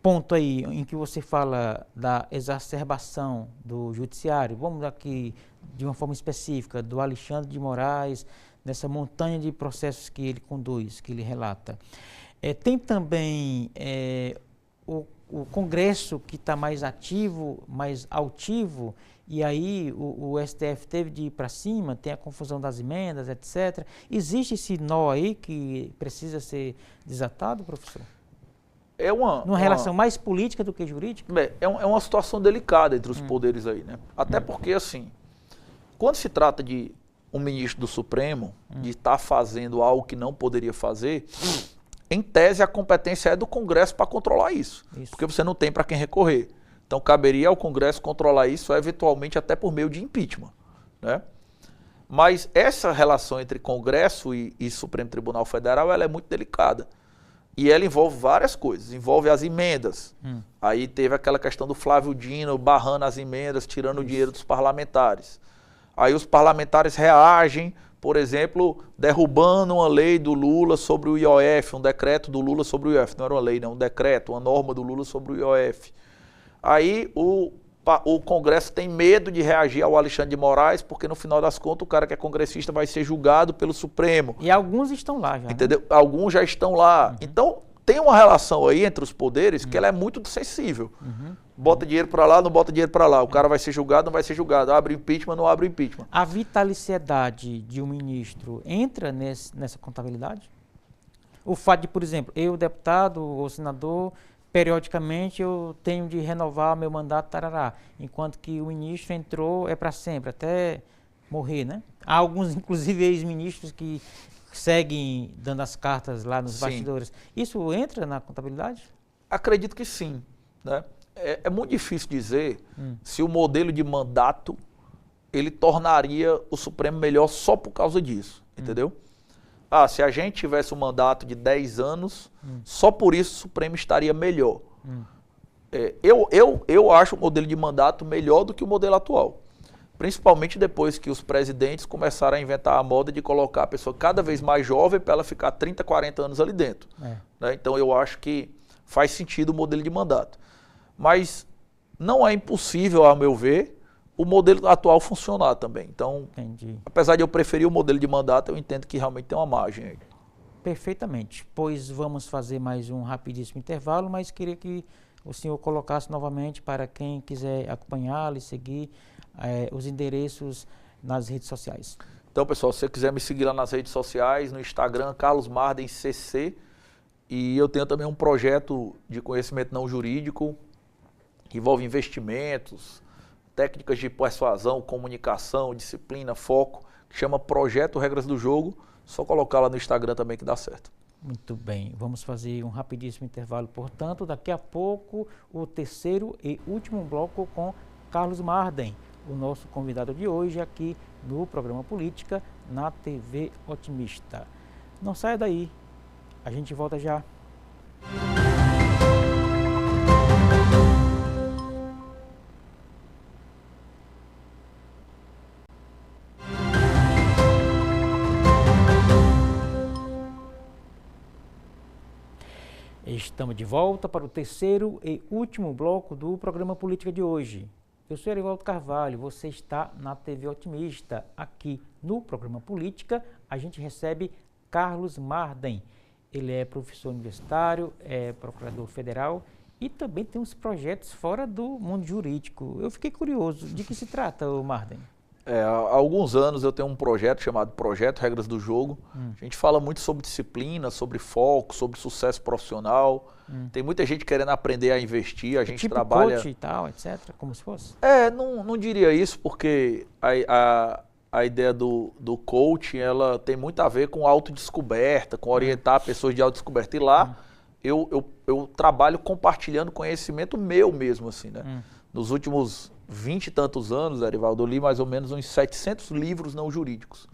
ponto aí em que você fala da exacerbação do judiciário, vamos aqui de uma forma específica, do Alexandre de Moraes, dessa montanha de processos que ele conduz, que ele relata. Tem também o Congresso que está mais ativo, mais altivo, e aí o STF teve de ir para cima, tem a confusão das emendas, etc. Existe esse nó aí que precisa ser desatado, professor? Numa relação mais política do que jurídica? É uma situação delicada entre os poderes aí, né? Até porque, assim, quando se trata de um ministro do Supremo, de estar fazendo algo que não poderia fazer, em tese a competência é do Congresso para controlar isso. Porque você não tem para quem recorrer. Então caberia ao Congresso controlar isso, eventualmente até por meio de impeachment, né? Mas essa relação entre Congresso e Supremo Tribunal Federal, ela é muito delicada. E ela envolve várias coisas, envolve as emendas. Aí teve aquela questão do Flávio Dino barrando as emendas, tirando o dinheiro dos parlamentares. Aí os parlamentares reagem, por exemplo, derrubando uma lei do Lula sobre o IOF, um decreto do Lula sobre o IOF. Não era uma lei, não, um decreto, uma norma do Lula sobre o IOF. Aí o Congresso tem medo de reagir ao Alexandre de Moraes, porque no final das contas o cara que é congressista vai ser julgado pelo Supremo. E alguns estão lá já. Entendeu? Né? Alguns já estão lá. Então tem uma relação aí entre os poderes que ela é muito sensível. Bota dinheiro para lá, não bota dinheiro para lá. O cara vai ser julgado, não vai ser julgado. Abre impeachment, não abre impeachment. A vitaliciedade de um ministro entra nessa contabilidade? O fato de, por exemplo, eu, deputado ou senador, periodicamente eu tenho de renovar meu mandato, tarará, enquanto que o ministro entrou é para sempre, até morrer, né? Há alguns, inclusive, ex-ministros que seguem dando as cartas lá nos bastidores. Isso entra na contabilidade? Acredito que sim, né? É muito difícil dizer se o modelo de mandato ele tornaria o Supremo melhor só por causa disso, entendeu? Se a gente tivesse um mandato de 10 anos, só por isso o Supremo estaria melhor. Eu acho o modelo de mandato melhor do que o modelo atual. Principalmente depois que os presidentes começaram a inventar a moda de colocar a pessoa cada vez mais jovem para ela ficar 30, 40 anos ali dentro. Né? Então eu acho que faz sentido o modelo de mandato. Mas não é impossível, ao meu ver, o modelo atual funcionar também. Então, apesar de eu preferir o modelo de mandato, eu entendo que realmente tem uma margem aí. Perfeitamente. Pois vamos fazer mais um rapidíssimo intervalo, mas queria que o senhor colocasse novamente para quem quiser acompanhá-lo e seguir os endereços nas redes sociais. Então, pessoal, se você quiser me seguir lá nas redes sociais, no Instagram, Carlos Marden CC, e eu tenho também um projeto de conhecimento não jurídico, que envolve investimentos, técnicas de persuasão, comunicação, disciplina, foco, que chama Projeto Regras do Jogo. Só colocar lá no Instagram também que dá certo. Muito bem, vamos fazer um rapidíssimo intervalo, portanto, daqui a pouco o terceiro e último bloco com Carlos Marden, o nosso convidado de hoje aqui no programa Política na TV Otimista. Não saia daí, a gente volta já. Estamos de volta para o terceiro e último bloco do programa Política de hoje. Eu sou Erivaldo Carvalho, você está na TV Otimista. Aqui no programa Política, a gente recebe Carlos Marden. Ele é professor universitário, é procurador federal e também tem uns projetos fora do mundo jurídico. Eu fiquei curioso, de que se trata, Marden? Há alguns anos eu tenho um projeto chamado Projeto Regras do Jogo. A gente fala muito sobre disciplina, sobre foco, sobre sucesso profissional. Tem muita gente querendo aprender a investir, a gente tipo trabalha... coach e tal, etc., como se fosse? Não diria isso, porque a ideia do coaching, ela tem muito a ver com autodescoberta, com orientar pessoas de autodescoberta. E lá eu trabalho compartilhando conhecimento meu mesmo, assim, né? Nos últimos 20 e tantos anos, Erivaldo, eu li mais ou menos uns 700 livros não jurídicos.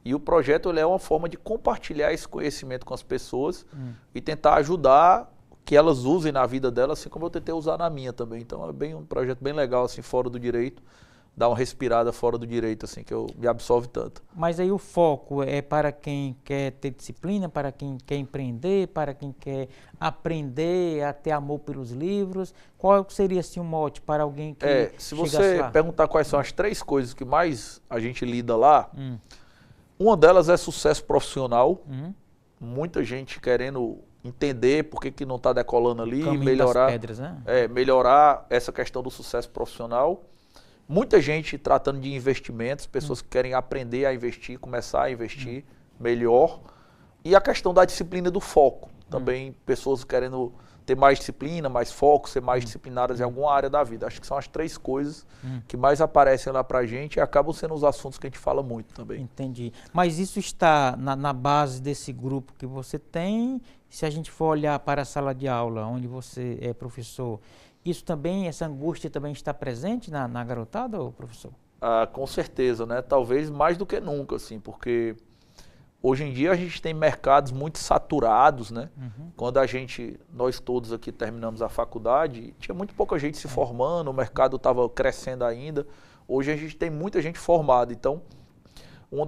E o projeto ele é uma forma de compartilhar esse conhecimento com as pessoas e tentar ajudar que elas usem na vida delas, assim como eu tentei usar na minha também. Então é um projeto bem legal, assim, fora do direito. Dá uma respirada fora do direito, assim, que me absorve tanto. Mas aí o foco é para quem quer ter disciplina, para quem quer empreender, para quem quer aprender a ter amor pelos livros. Qual seria, assim, um mote para alguém que se você perguntar quais são as 3 coisas que mais a gente lida lá, uma delas é sucesso profissional. Muita gente querendo entender por que não está decolando ali, melhorar, pedras, né? Melhorar essa questão do sucesso profissional. Muita gente tratando de investimentos, pessoas que querem aprender a investir, começar a investir melhor. E a questão da disciplina do foco. Também pessoas querendo ter mais disciplina, mais foco, ser mais disciplinadas em alguma área da vida. Acho que são as 3 coisas que mais aparecem lá pra gente e acabam sendo os assuntos que a gente fala muito também. Entendi. Mas isso está na base desse grupo que você tem? Se a gente for olhar para a sala de aula, onde você é professor, isso também, essa angústia também está presente na garotada, ô professor? Ah, com certeza, né? Talvez mais do que nunca, assim, porque hoje em dia a gente tem mercados muito saturados, né? Quando nós todos aqui terminamos a faculdade, tinha muito pouca gente se formando, o mercado estava crescendo ainda. Hoje a gente tem muita gente formada, então um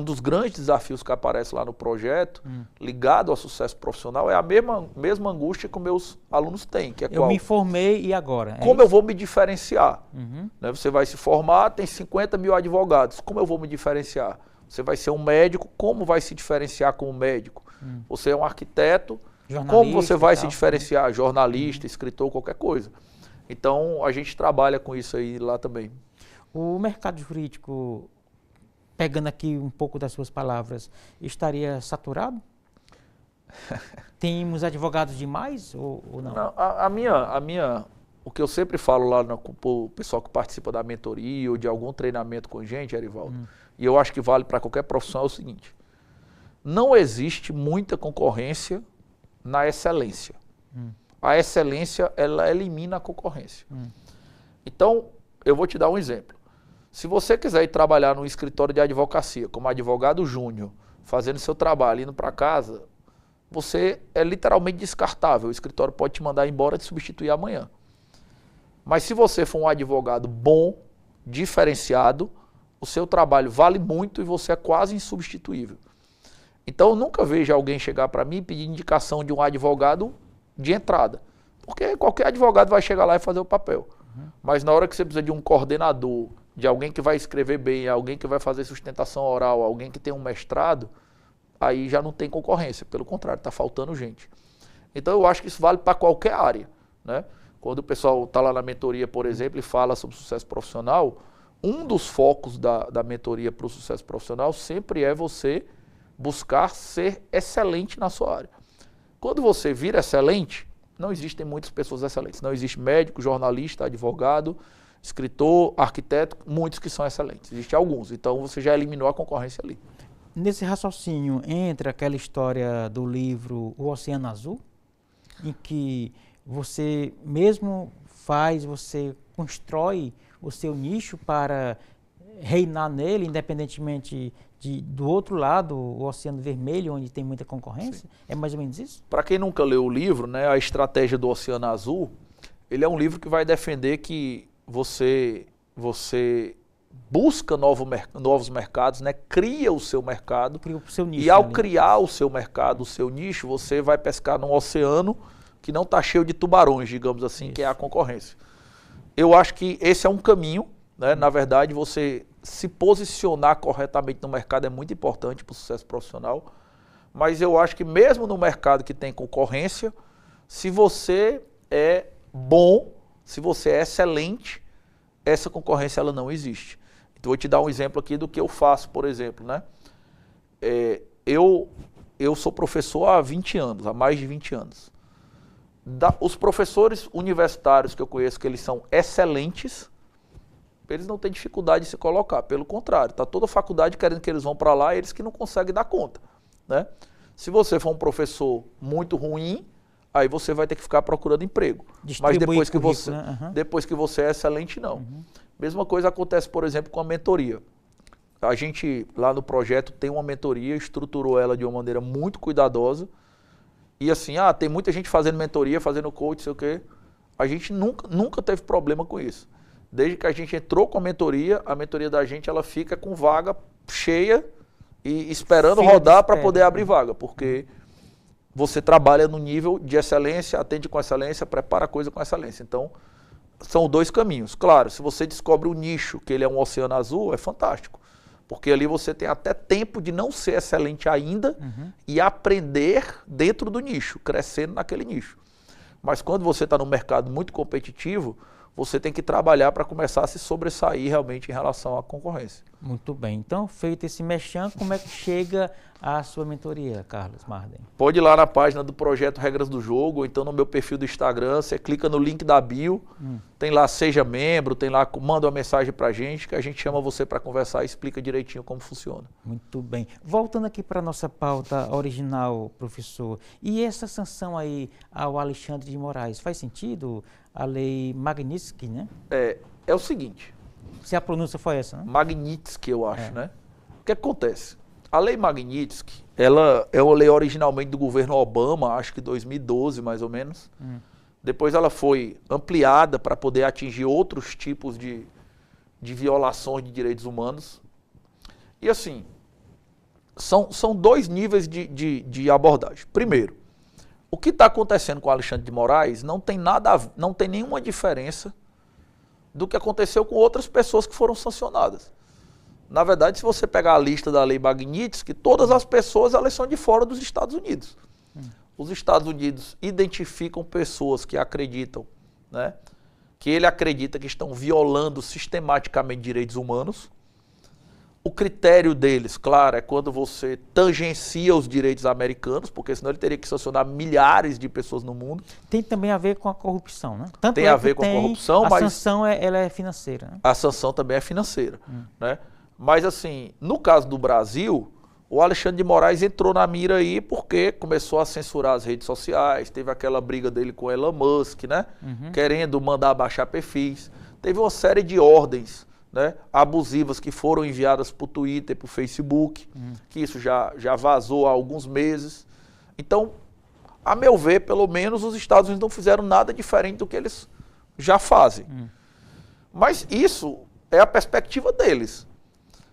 dos grandes desafios que aparece lá no projeto, ligado ao sucesso profissional, é a mesma angústia que os meus alunos têm, que é Eu me formei e agora? Como eu vou me diferenciar? Né? Você vai se formar, tem 50 mil advogados, como eu vou me diferenciar? Você vai ser um médico, como vai se diferenciar como médico? Você é um arquiteto, como você vai se diferenciar? Jornalista, escritor, qualquer coisa. Então, a gente trabalha com isso aí lá também. O mercado jurídico, pegando aqui um pouco das suas palavras, estaria saturado? Temos advogados demais ou não? Não, o que eu sempre falo lá pro pessoal que participa da mentoria ou de algum treinamento com gente, Erivaldo, e eu acho que vale para qualquer profissão, é o seguinte: não existe muita concorrência na excelência. A excelência, ela elimina a concorrência. Então, eu vou te dar um exemplo. Se você quiser ir trabalhar num escritório de advocacia, como advogado júnior, fazendo seu trabalho, indo para casa, você é literalmente descartável. O escritório pode te mandar embora e te substituir amanhã. Mas se você for um advogado bom, diferenciado, o seu trabalho vale muito e você é quase insubstituível. Então, eu nunca vejo alguém chegar para mim e pedir indicação de um advogado de entrada. Porque qualquer advogado vai chegar lá e fazer o papel. Mas na hora que você precisa de um coordenador, de alguém que vai escrever bem, alguém que vai fazer sustentação oral, alguém que tem um mestrado, aí já não tem concorrência. Pelo contrário, está faltando gente. Então, eu acho que isso vale para qualquer área, né? Quando o pessoal está lá na mentoria, por exemplo, e fala sobre sucesso profissional, um dos focos da mentoria para o sucesso profissional sempre é você buscar ser excelente na sua área. Quando você vira excelente, não existem muitas pessoas excelentes. Não existe médico, jornalista, advogado, escritor, arquiteto, muitos que são excelentes. Existem alguns, então você já eliminou a concorrência ali. Nesse raciocínio entra aquela história do livro O Oceano Azul, em que você mesmo você constrói o seu nicho para reinar nele, independentemente do outro lado, o Oceano Vermelho, onde tem muita concorrência? Sim. É mais ou menos isso? Para quem nunca leu o livro, né, A Estratégia do Oceano Azul, ele é um livro que vai defender que você busca novos mercados, né, cria o seu mercado, cria o seu nicho, e ao criar o seu mercado, o seu nicho, você vai pescar num oceano que não está cheio de tubarões, digamos assim, isso, que é a concorrência. Eu acho que esse é um caminho, né? Na verdade, você se posicionar corretamente no mercado é muito importante para o sucesso profissional, mas eu acho que mesmo no mercado que tem concorrência, se você é bom, se você é excelente, essa concorrência ela não existe. Então, vou te dar um exemplo aqui do que eu faço, por exemplo, né? Eu sou professor há 20 anos, há mais de 20 anos. Os professores universitários que eu conheço, que eles são excelentes, eles não têm dificuldade de se colocar, pelo contrário, está toda a faculdade querendo que eles vão para lá, eles que não conseguem dar conta, né? Se você for um professor muito ruim, aí você vai ter que ficar procurando emprego. Mas depois que você é excelente, não. Mesma coisa acontece, por exemplo, com a mentoria. A gente, lá no projeto, tem uma mentoria, estruturou ela de uma maneira muito cuidadosa. E assim, tem muita gente fazendo mentoria, fazendo coach, sei o quê. A gente nunca teve problema com isso. Desde que a gente entrou com a mentoria da gente, ela fica com vaga cheia e esperando rodar para poder abrir vaga. Porque você trabalha no nível de excelência, atende com excelência, prepara a coisa com excelência. Então, são 2 caminhos. Claro, se você descobre o nicho, que ele é um oceano azul, é fantástico. Porque ali você tem até tempo de não ser excelente ainda e aprender dentro do nicho, crescendo naquele nicho. Mas quando você está num mercado muito competitivo, você tem que trabalhar para começar a se sobressair realmente em relação à concorrência. Muito bem. Então, feito esse merchan, como é que chega a sua mentoria, Carlos Marden? Pode ir lá na página do Projeto Regras do Jogo, ou então no meu perfil do Instagram, você clica no link da bio, tem lá Seja Membro, tem lá, manda uma mensagem pra gente, que a gente chama você para conversar e explica direitinho como funciona. Muito bem. Voltando aqui para a nossa pauta original, professor, e essa sanção aí ao Alexandre de Moraes, faz sentido? A lei Magnitsky, né? É o seguinte... Se a pronúncia foi essa, né? Magnitsky, eu acho, né? O que acontece? A lei Magnitsky, ela é uma lei originalmente do governo Obama, acho que 2012 mais ou menos. Depois ela foi ampliada para poder atingir outros tipos de violações de direitos humanos. E assim, são dois níveis de abordagem. Primeiro, o que está acontecendo com o Alexandre de Moraes não tem nenhuma diferença do que aconteceu com outras pessoas que foram sancionadas. Na verdade, se você pegar a lista da lei Magnitsky, todas as pessoas elas são de fora dos Estados Unidos. Os Estados Unidos identificam pessoas que acreditam, né, que ele acredita que estão violando sistematicamente direitos humanos. O critério deles, claro, é quando você tangencia os direitos americanos, porque senão ele teria que sancionar milhares de pessoas no mundo. Tem também a ver com a corrupção, né? Tanto tem a ver com a corrupção, mas... a sanção ela é financeira, né? A sanção também é financeira, né? Mas assim, no caso do Brasil, o Alexandre de Moraes entrou na mira aí porque começou a censurar as redes sociais, teve aquela briga dele com Elon Musk, né? Querendo mandar baixar perfis. Teve uma série de ordens, né, abusivas que foram enviadas para o Twitter, para o Facebook, que isso já vazou há alguns meses. Então, a meu ver, pelo menos os Estados Unidos não fizeram nada diferente do que eles já fazem. Mas isso é a perspectiva deles.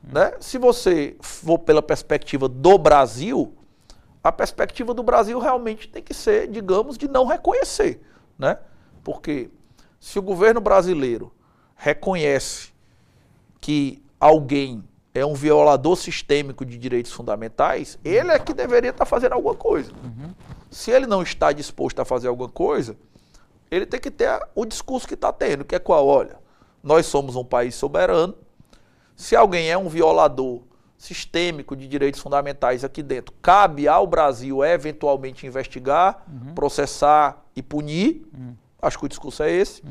Né? Se você for pela perspectiva do Brasil, a perspectiva do Brasil realmente tem que ser, digamos, de não reconhecer. Né? Porque se o governo brasileiro reconhece que alguém é um violador sistêmico de direitos fundamentais, ele é que deveria estar fazendo alguma coisa. Se ele não está disposto a fazer alguma coisa, ele tem que ter o discurso que está tendo, que é qual? Olha, nós somos um país soberano, se alguém é um violador sistêmico de direitos fundamentais aqui dentro, cabe ao Brasil eventualmente investigar, processar e punir, acho que o discurso é esse,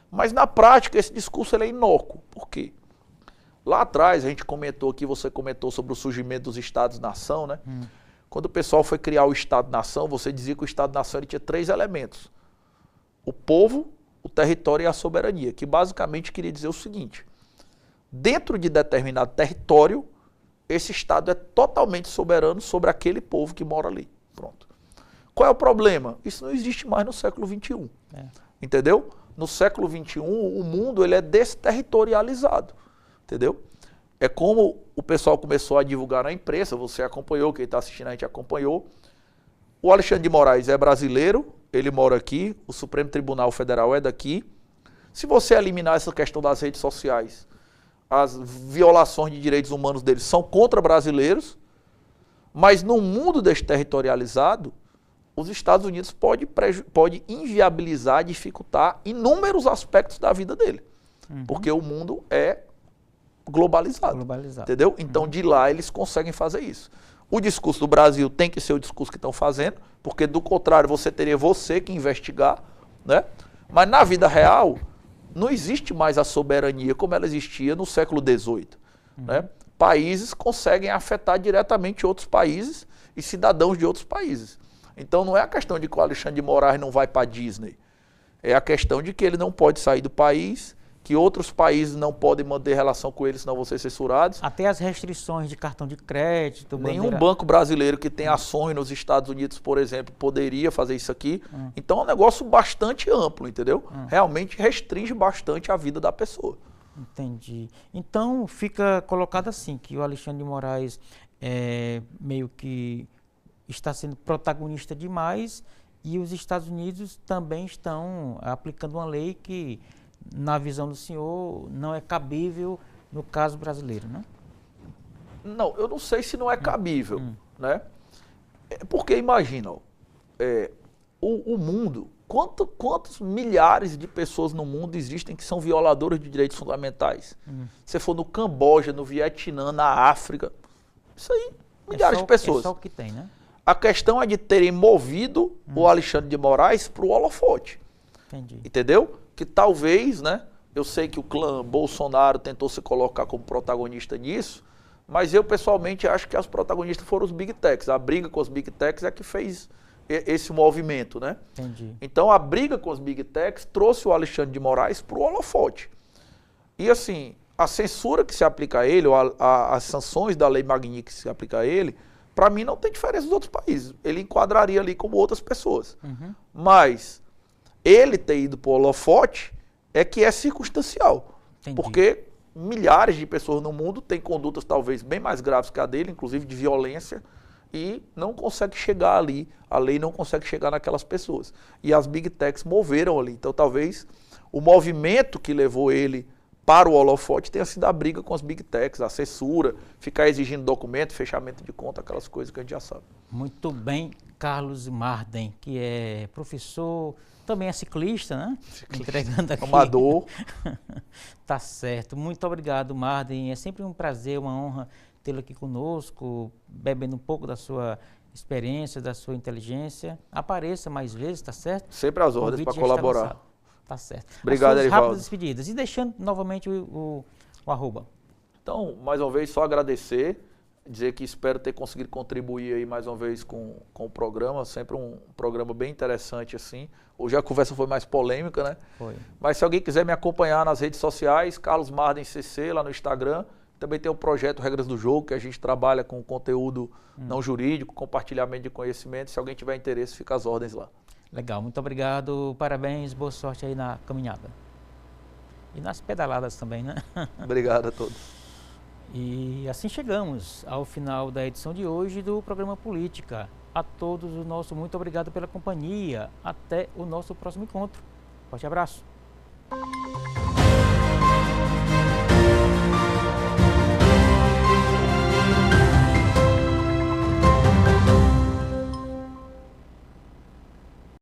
mas na prática esse discurso ele é inócuo. Por quê? Lá atrás, a gente comentou aqui, você comentou sobre o surgimento dos Estados-nação, né? Quando o pessoal foi criar o Estado-nação, você dizia que o Estado-nação ele tinha 3 elementos. O povo, o território e a soberania, que basicamente queria dizer o seguinte: dentro de determinado território, esse Estado é totalmente soberano sobre aquele povo que mora ali. Pronto. Qual é o problema? Isso não existe mais no século XXI. Entendeu? No século XXI, o mundo ele é desterritorializado. Entendeu? É como o pessoal começou a divulgar na imprensa, você acompanhou, quem está assistindo a gente acompanhou. O Alexandre de Moraes é brasileiro, ele mora aqui, o Supremo Tribunal Federal é daqui. Se você eliminar essa questão das redes sociais, as violações de direitos humanos deles são contra brasileiros, mas no mundo desterritorializado, os Estados Unidos pode inviabilizar, dificultar inúmeros aspectos da vida dele. Porque o mundo é globalizado. Entendeu? Então, de lá, eles conseguem fazer isso. O discurso do Brasil tem que ser o discurso que estão fazendo, porque, do contrário, você teria que investigar, né? Mas, na vida real, não existe mais a soberania como ela existia no século XVIII. Né? Países conseguem afetar diretamente outros países e cidadãos de outros países. Então, não é a questão de que o Alexandre de Moraes não vai para a Disney. É a questão de que ele não pode sair do país, que outros países não podem manter relação com ele, senão vão ser censurados. Até as restrições de cartão de crédito. Nenhum banco brasileiro que tem ações nos Estados Unidos, por exemplo, poderia fazer isso aqui. Então é um negócio bastante amplo, entendeu? Realmente restringe bastante a vida da pessoa. Entendi. Então fica colocado assim, que o Alexandre de Moraes meio que está sendo protagonista demais e os Estados Unidos também estão aplicando uma lei que, na visão do senhor, não é cabível no caso brasileiro, né? Não, eu não sei se não é cabível, né? Porque imagina, o mundo, Quantos milhares de pessoas no mundo existem que são violadoras de direitos fundamentais? Se for no Camboja, no Vietnã, na África, isso aí, milhares de pessoas. É só o que tem, né? A questão é de terem movido o Alexandre de Moraes para o holofote. Entendi. Entendeu? Que talvez, né? Eu sei que o clã Bolsonaro tentou se colocar como protagonista nisso, mas eu pessoalmente acho que as protagonistas foram os Big Techs. A briga com os Big Techs é que fez esse movimento, né? Entendi. Então a briga com os Big Techs trouxe o Alexandre de Moraes para o holofote. E assim, a censura que se aplica a ele, ou as sanções da Lei Magnifica que se aplica a ele, para mim não tem diferença dos outros países. Ele enquadraria ali como outras pessoas. Mas ele ter ido para o holofote é que é circunstancial. Entendi. Porque milhares de pessoas no mundo têm condutas talvez bem mais graves que a dele, inclusive de violência, e não consegue chegar ali, a lei não consegue chegar naquelas pessoas. E as Big Techs moveram ali. Então talvez o movimento que levou ele para o holofote tenha sido a briga com as Big Techs, a censura, ficar exigindo documento, fechamento de conta, aquelas coisas que a gente já sabe. Muito bem, Carlos Marden, que é professor, também é ciclista, né? Entregando aqui. Amador. Tá certo. Muito obrigado, Marden. É sempre um prazer, uma honra tê-lo aqui conosco, bebendo um pouco da sua experiência, da sua inteligência. Apareça mais vezes, tá certo? Sempre às ordens para colaborar. Tá certo. Obrigado, Erivaldo. Rápidas despedidas. E deixando novamente o arroba. Então, mais uma vez, só agradecer, dizer que espero ter conseguido contribuir aí mais uma vez com o programa, sempre um programa bem interessante assim. Hoje a conversa foi mais polêmica, né? Foi. Mas se alguém quiser me acompanhar nas redes sociais, Carlos Marden CC, lá no Instagram, também tem o projeto Regras do Jogo, que a gente trabalha com conteúdo não jurídico, compartilhamento de conhecimento. Se alguém tiver interesse, fica às ordens lá. Legal, muito obrigado, parabéns, boa sorte aí na caminhada. E nas pedaladas também, né? Obrigado a todos. E assim chegamos ao final da edição de hoje do programa Política. A todos o nosso muito obrigado pela companhia. Até o nosso próximo encontro. Forte abraço.